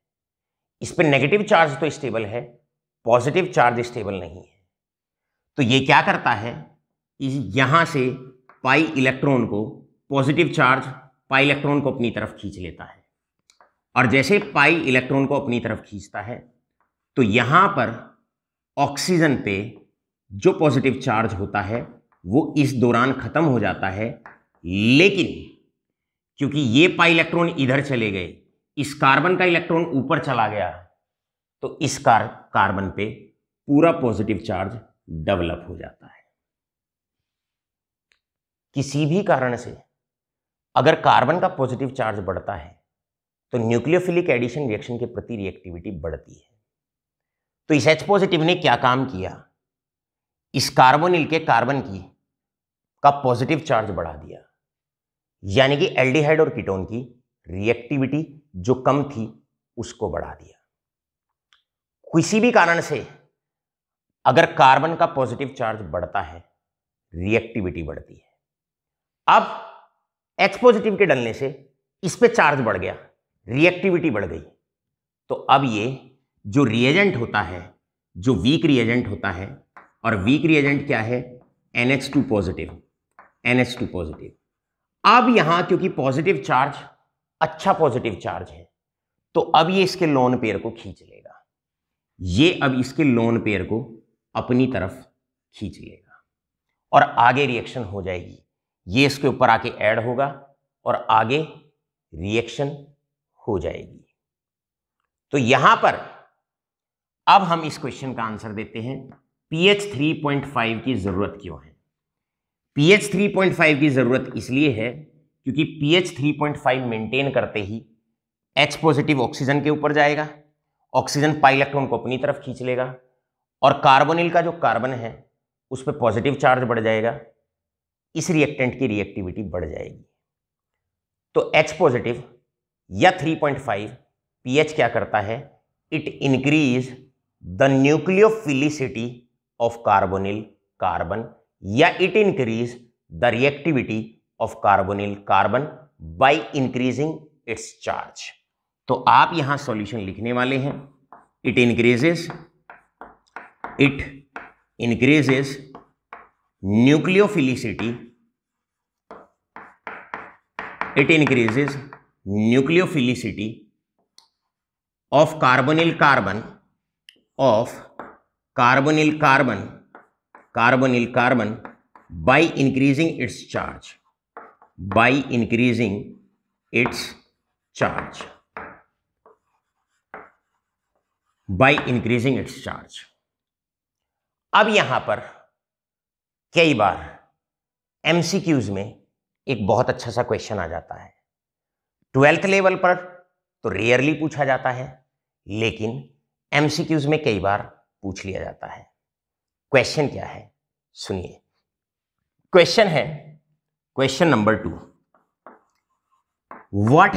इस पे नेगेटिव चार्ज तो स्टेबल है, पॉजिटिव चार्ज स्टेबल नहीं है। तो ये क्या करता है, यहां से पाई इलेक्ट्रॉन को, पॉजिटिव चार्ज पाई इलेक्ट्रॉन को अपनी तरफ खींच लेता है, और जैसे पाई इलेक्ट्रॉन को अपनी तरफ खींचता है तो यहां पर ऑक्सीजन पे जो पॉजिटिव चार्ज होता है वो इस दौरान खत्म हो जाता है। लेकिन क्योंकि ये पाई इलेक्ट्रॉन इधर चले गए, इस कार्बन का इलेक्ट्रॉन ऊपर चला गया, तो इस कार्बन पे पूरा पॉजिटिव चार्ज डेवलप हो जाता है। किसी भी कारण से अगर कार्बन का पॉजिटिव चार्ज बढ़ता है तो न्यूक्लियोफिलिक एडिशन रिएक्शन के प्रति रिएक्टिविटी बढ़ती है। तो इस H पॉजिटिव ने क्या काम किया, इस कार्बोनिल के कार्बन की का पॉजिटिव चार्ज बढ़ा दिया, यानी कि एल्डिहाइड और कीटोन की रिएक्टिविटी जो कम थी उसको बढ़ा दिया। किसी भी कारण से अगर कार्बन का पॉजिटिव चार्ज बढ़ता है, रिएक्टिविटी बढ़ती है। अब H पॉजिटिव के डलने से इस पे चार्ज बढ़ गया, रिएक्टिविटी बढ़ गई, तो अब ये जो रिएजेंट होता है, जो वीक रिएजेंट होता है, और वीक रिएजेंट क्या है, NH2 पॉजिटिव, NH2 पॉजिटिव। अब यहां क्योंकि पॉजिटिव चार्ज अच्छा पॉजिटिव चार्ज है, तो अब ये इसके लोन पेयर को खींच लेगा, ये अब इसके लोन पेयर को अपनी तरफ खींच लेगा और आगे रिएक्शन हो जाएगी। ये इसके ऊपर आके ऐड होगा और आगे रिएक्शन हो जाएगी। तो यहां पर अब हम इस क्वेश्चन का आंसर देते हैं, pH 3.5 की जरूरत क्यों है। pH 3.5 की जरूरत इसलिए है क्योंकि pH 3.5 मेंटेन करते ही H पॉजिटिव ऑक्सीजन के ऊपर जाएगा, ऑक्सीजन पाई इलेक्ट्रॉन को अपनी तरफ खींच लेगा, और कार्बोनिल का जो कार्बन है उस पर पॉजिटिव चार्ज बढ़ जाएगा, इस रिएक्टेंट की रिएक्टिविटी बढ़ जाएगी। तो H पॉजिटिव या 3.5 pH क्या करता है, it increase the nucleophilicity of carbonyl carbon या it increase the reactivity of carbonyl carbon by increasing its charge। तो आप यहां सॉल्यूशन लिखने वाले हैं, it increases nucleophilicity, it increases nucleophilicity of carbonyl carbon by increasing its charge, अब यहां पर कई बार एमसीक्यूज में एक बहुत अच्छा सा क्वेश्चन आ जाता है। 12th लेवल पर तो रेयरली पूछा जाता है, लेकिन एमसीक्यूज में कई बार पूछ लिया जाता है। क्वेश्चन क्या है सुनिए। क्वेश्चन है question number 2, what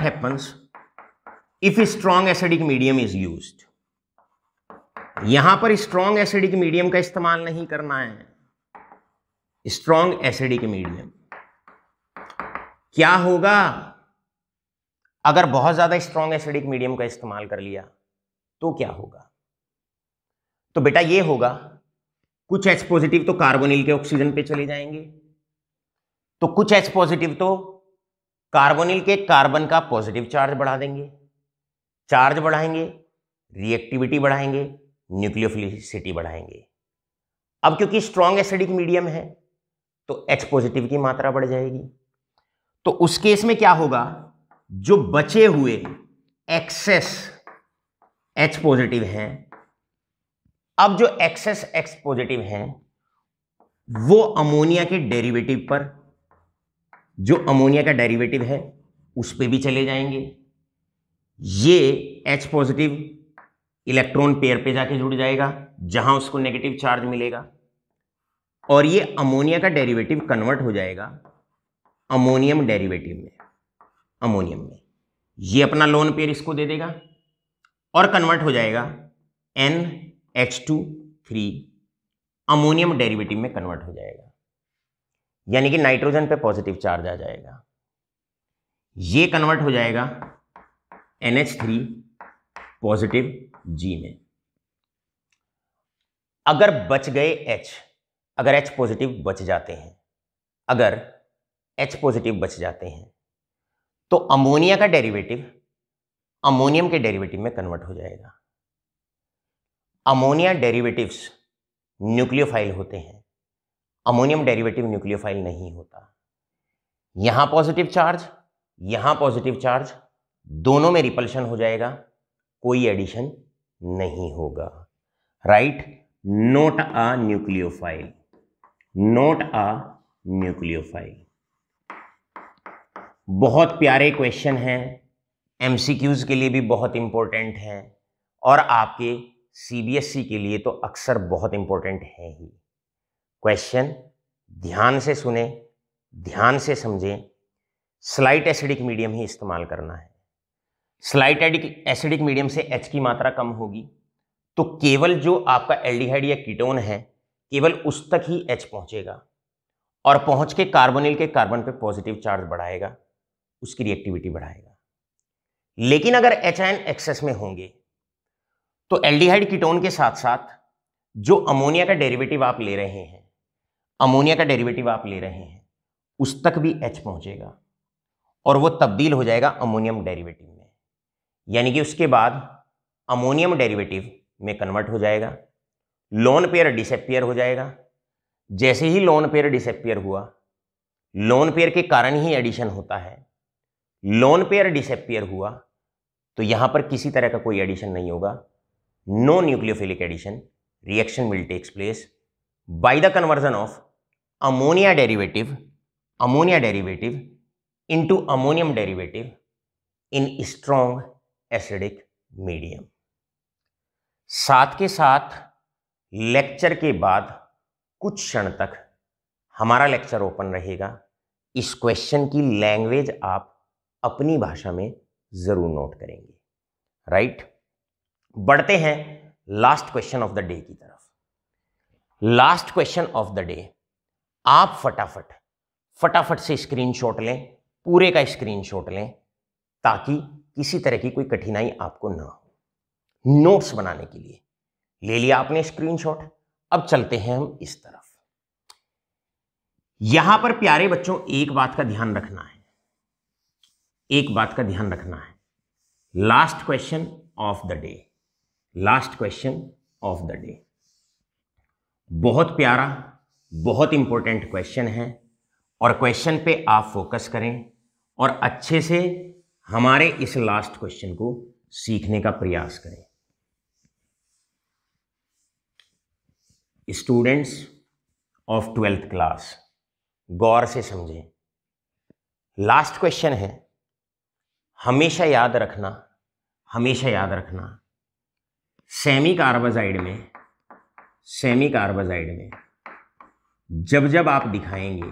happens if strong acidic medium is used. यहां पर स्ट्रॉन्ग एसिडिक मीडियम का इस्तेमाल नहीं करना है। स्ट्रॉन्ग एसिडिक मीडियम क्या होगा अगर बहुत ज्यादा स्ट्रॉन्ग एसिडिक मीडियम का इस्तेमाल कर लिया तो क्या होगा? तो बेटा ये होगा, कुछ H पॉजिटिव तो कार्बोनिल के ऑक्सीजन पे चले जाएंगे, तो कुछ H पॉजिटिव तो कार्बोनिल के कार्बन का पॉजिटिव चार्ज बढ़ा देंगे। चार्ज बढ़ाएंगे, रिएक्टिविटी बढ़ाएंगे, न्यूक्लियोफिलिसिटी बढ़ाएंगे। अब क्योंकि स्ट्रॉन्ग एसिडिक मीडियम है तो H पॉजिटिव की मात्रा बढ़ जाएगी। तो उस केस में क्या होगा, जो बचे हुए एक्सेस H पॉजिटिव हैं, अब जो एक्सेस X पॉजिटिव हैं वो अमोनिया के डेरिवेटिव पर, जो अमोनिया का डेरिवेटिव है उस पे भी चले जाएंगे। ये H पॉजिटिव इलेक्ट्रॉन पेयर पे जाके जुड़ जाएगा जहां उसको नेगेटिव चार्ज मिलेगा, और ये अमोनिया का डेरिवेटिव कन्वर्ट हो जाएगा अमोनियम डेरिवेटिव में, अमोनियम में। ये अपना लोन पेयर इसको दे देगा और कन्वर्ट हो जाएगा NH2 अमोनियम डेरिवेटिव में कन्वर्ट हो जाएगा, यानी कि नाइट्रोजन पे पॉजिटिव चार्ज आ जाएगा। ये कन्वर्ट हो जाएगा NH3 पॉजिटिव G में। अगर बच गए H, अगर H पॉजिटिव बच जाते हैं, अगर H पॉजिटिव बच जाते हैं तो अमोनिया का डेरिवेटिव अमोनियम के डेरिवेटिव में कन्वर्ट हो जाएगा। अमोनिया डेरिवेटिव्स न्यूक्लियोफाइल होते हैं, अमोनियम डेरिवेटिव न्यूक्लियोफाइल नहीं होता। यहां पॉजिटिव चार्ज, यहां पॉजिटिव चार्ज, दोनों में रिपल्शन हो जाएगा, कोई एडिशन नहीं होगा। Right, not a nucleophile, not a nucleophile. बहुत प्यारे क्वेश्चन हैं, एमसीक्यूज के लिए भी बहुत इंपॉर्टेंट हैं, और आपके सीबीएसई के लिए तो अक्सर बहुत इंपॉर्टेंट है ही। क्वेश्चन ध्यान से सुने, ध्यान से समझें। स्लाइट एसिडिक मीडियम ही इस्तेमाल करना है। स्लाइट एसिडिक मीडियम से H की मात्रा कम होगी तो केवल जो आपका एल्डिहाइड या कीटोन है केवल उस तक ही H पहुंचेगा, और पहुंच के कार्बोनिल के कार्बन पे पॉजिटिव चार्ज बढ़ाएगा, उसकी रिएक्टिविटी बढ़ाएगा। लेकिन अगर H आयन एक्सेस में होंगे तो एल्डिहाइड कीटोन के साथ साथ जो अमोनिया का डेरिवेटिव आप ले रहे हैं, अमोनिया का डेरिवेटिव आप ले रहे हैं, उस तक भी H पहुंचेगा और वो तब्दील हो जाएगा अमोनियम डेरिवेटिव में, यानी कि उसके बाद अमोनियम डेरिवेटिव में कन्वर्ट हो जाएगा, लोन पेयर डिसअपियर हो जाएगा। जैसे ही लोन पेयर डिसअपियर हुआ, लोन पेयर के कारण ही एडिशन होता है, लोन पेयर डिसअपियर हुआ तो यहां पर किसी तरह का कोई एडिशन नहीं होगा, no nucleophilic addition, reaction will takes place by the conversion of ammonia derivative into ammonium derivative in strong acidic medium. साथ के साथ लेक्चर के बाद कुछ क्षण तक हमारा लेक्चर ओपन रहेगा। इस क्वेश्चन की लैंग्वेज आप अपनी भाषा में जरूर नोट करेंगे। राइट, बढ़ते हैं last question of the day की तरफ। Last question of the day, आप फटाफट से स्क्रीनशॉट लें, पूरे का स्क्रीनशॉट लें, ताकि किसी तरह की कोई कठिनाई आपको ना हो। नोट्स बनाने के लिए ले लिया आपने स्क्रीनशॉट। अब चलते हैं हम इस तरफ। यहां पर प्यारे बच्चों एक बात का ध्यान रखना है, एक बात का ध्यान रखना है। Last question of the day, last question of the day, बहुत प्यारा, बहुत इंपॉर्टेंट क्वेश्चन है, और क्वेश्चन पे आप फोकस करें और अच्छे से हमारे इस लास्ट क्वेश्चन को सीखने का प्रयास करें। स्टूडेंट्स ऑफ 12th क्लास, गौर से समझें। लास्ट क्वेश्चन है, हमेशा याद रखना, हमेशा याद रखना, सेमी कार्बाजाइड में जब जब आप दिखाएंगे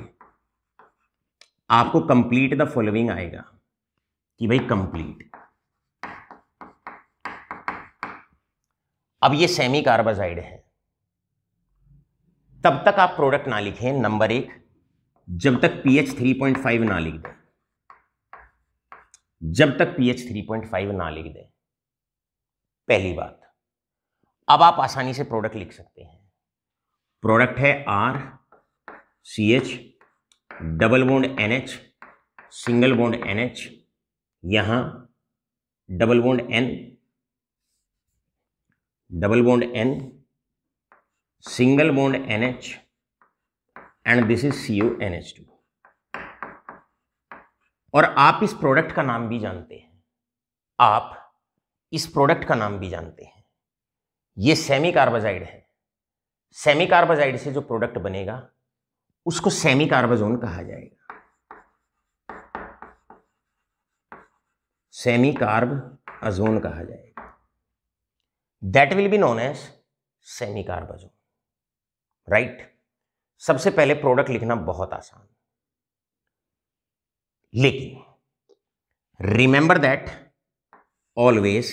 आपको कंप्लीट द फॉलोइंग आएगा कि भाई कंप्लीट। अब ये सेमी कार्बाजाइड है, तब तक आप प्रोडक्ट ना लिखें, नंबर 1, जब तक pH 3.5 ना लिख दें, जब तक pH 3.5 ना लिख दें, पहली बात। अब आप आसानी से प्रोडक्ट लिख सकते हैं। प्रोडक्ट है RCH, double bond NH, single bond NH, यहां double bond N, double bond N, single bond NH, and this is CONH2। और आप इस प्रोडक्ट का नाम भी जानते हैं, आप इस प्रोडक्ट का नाम भी जानते हैं, ये सेमी कार्बाजाइड है। सेमी कार्बाजाइड से जो प्रोडक्ट बनेगा उसको सेमी कार्बाजोन कहा जाएगा, सेमी कार्बाजोन कहा जाएगा। That will be known as semi carbazone, right. सबसे पहले प्रोडक्ट लिखना बहुत आसान, लेकिन remember that, always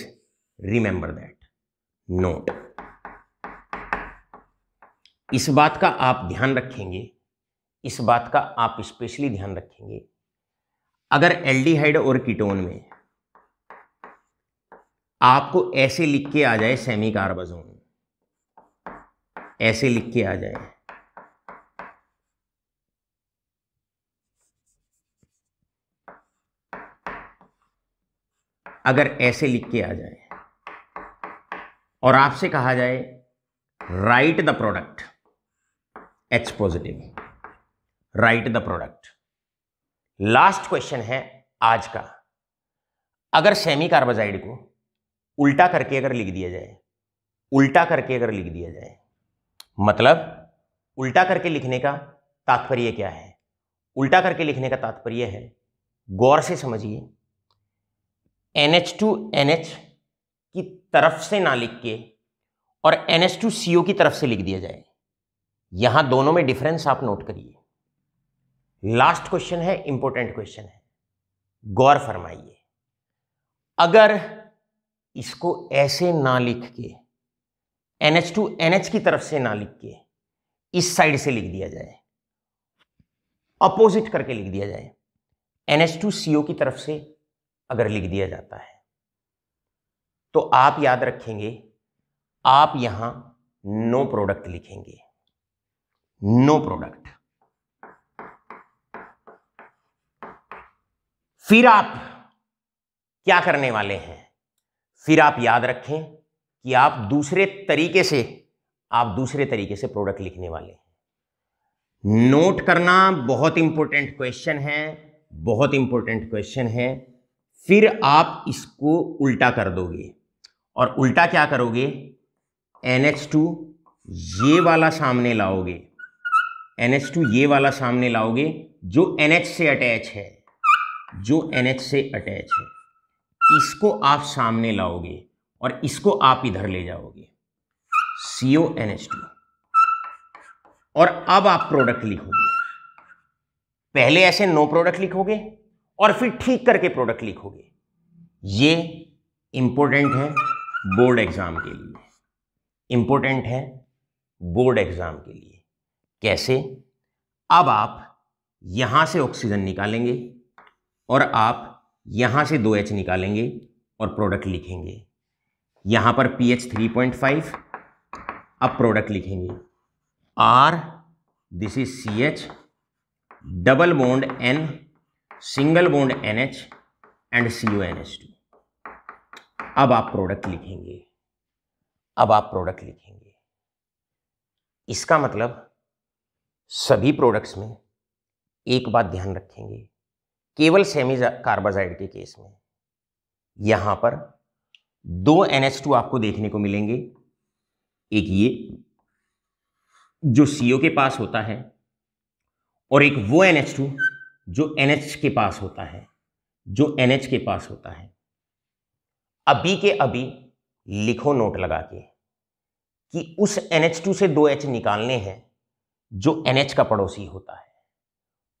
remember that, note. इस बात का आप ध्यान रखेंगे, इस बात का आप स्पेशली ध्यान रखेंगे, अगर एल्डिहाइड और कीटोन में आपको ऐसे लिख के आ जाए सेमी कार्बाजोन, ऐसे लिख के आ जाए, अगर ऐसे लिख के आ जाए और आपसे कहा जाए right the product H positive, right the product. Last question है आज का। अगर सेमी कार्बाजाइड को उल्टा करके अगर लिख दिया जाए, उल्टा करके अगर लिख दिया जाए, मतलब उल्टा करके लिखने का तात्पर्य क्या है? उल्टा करके लिखने का तात्पर्य है, गौर से समझिए, NH2NH की तरफ से ना लिख के और NH2CO की तरफ से लिख दिया जाए। यहां दोनों में डिफरेंस आप नोट करिए। लास्ट क्वेश्चन है, इंपॉर्टेंट क्वेश्चन है, गौर फरमाइए। अगर इसको ऐसे ना लिख के, NH2NH की तरफ से ना लिख के इस साइड से लिख दिया जाए, अपोजिट करके लिख दिया जाए, NH2CO की तरफ से अगर लिख दिया जाता है, तो आप याद रखेंगे, आप यहां नो प्रोडक्ट लिखेंगे, नो प्रोडक्ट। फिर आप क्या करने वाले हैं? फिर आप याद रखें कि आप दूसरे तरीके से प्रोडक्ट लिखने वाले हैं। नोट करना बहुत इंपॉर्टेंट क्वेश्चन है, बहुत इंपॉर्टेंट क्वेश्चन है। फिर आप इसको उल्टा कर दोगे, और उल्टा क्या करोगे? NH2 ये वाला सामने लाओगे, NH2 ये वाला सामने लाओगे जो NH से अटैच है, जो NH से अटैच है, इसको आप सामने लाओगे और इसको आप इधर ले जाओगे, CONH2। और अब आप प्रोडक्ट लिखोगे, पहले ऐसे नो प्रोडक्ट लिखोगे और फिर ठीक करके प्रोडक्ट लिखोगे। ये इंपॉर्टेंट है, बोर्ड एग्जाम के लिए, इंपॉर्टेंट है बोर्ड एग्जाम के लिए। कैसे? अब आप यहां से ऑक्सीजन निकालेंगे और आप यहां से 2H निकालेंगे और प्रोडक्ट लिखेंगे। यहां पर pH 3.5, अब प्रोडक्ट लिखेंगे R, this is CH, double bond N, single bond NH and CONH2। अब आप प्रोडक्ट लिखेंगे, इसका मतलब सभी प्रोडक्ट्स में एक बात ध्यान रखेंगे, केवल सेमी कार्बाजाइड के केस में यहां पर 2 NH2 आपको देखने को मिलेंगे। एक ये जो CO के पास होता है और एक वो NH2 जो NH के पास होता है, अभी के अभी लिखो नोट लगा के कि उस NH2 से 2H निकालने हैं जो NH का पड़ोसी होता है,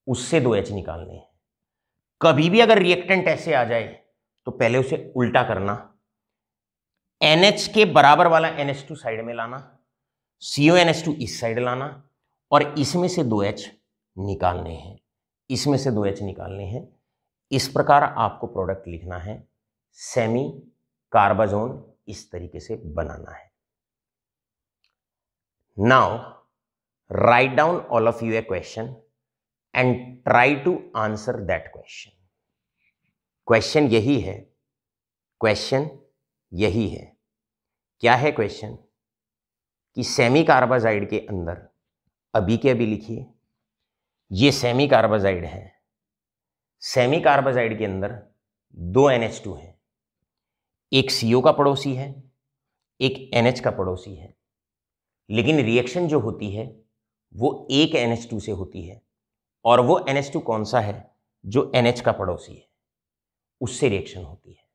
उससे 2H निकालने हैं। कभी भी अगर रिएक्टेंट ऐसे आ जाए तो पहले उसे उल्टा करना, NH के बराबर वाला NH2 साइड में लाना, CONH2 इस साइड लाना और इसमें से 2H निकालने हैं, इस प्रकार आपको प्रोडक्ट लिखना है। सेमी कार्बाजोन इस तरीके से बनाना है। Now write down all of you a question and try to answer that question. Question यही है। क्या है क्वेश्चन? कि सेमी कार्बाजाइड के अंदर अभी के अभी लिखिए, ये सेमी कार्बाजाइड है। सेमी कार्बाजाइड के अंदर 2 NH2 है, एक CO का पड़ोसी है, एक NH का पड़ोसी है, लेकिन रिएक्शन जो होती है वो एक NH2 से होती है और वो NH2 कौन सा है? जो NH का पड़ोसी है, उससे रिएक्शन होती है।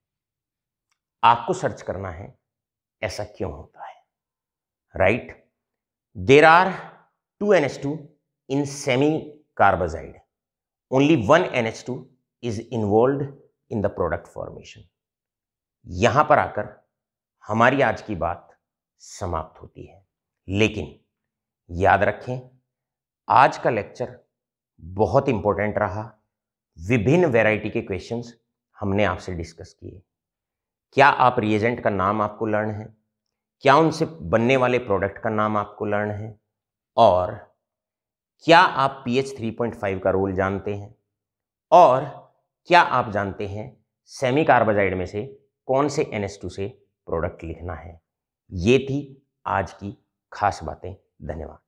आपको सर्च करना है ऐसा क्यों होता है। Right, there are 2 NH2 in semicarbazide, only 1 NH2 is involved in the product formation. यहां पर आकर हमारी आज की बात समाप्त होती है, लेकिन याद रखें आज का लेक्चर बहुत इंपॉर्टेंट रहा। विभिन्न वैरायटी के क्वेश्चंस हमने आपसे डिस्कस किए। क्या आप रिएजेंट का नाम आपको लर्न है? क्या उनसे बनने वाले प्रोडक्ट का नाम आपको लर्न है? और क्या आप pH 3.5 का रोल जानते हैं? और क्या आप जानते हैं सेमी कार्बाजाइड में से कौन से NH2 से प्रोडक्ट लिखना है? ये थी आज की खास बातें। धन्यवाद।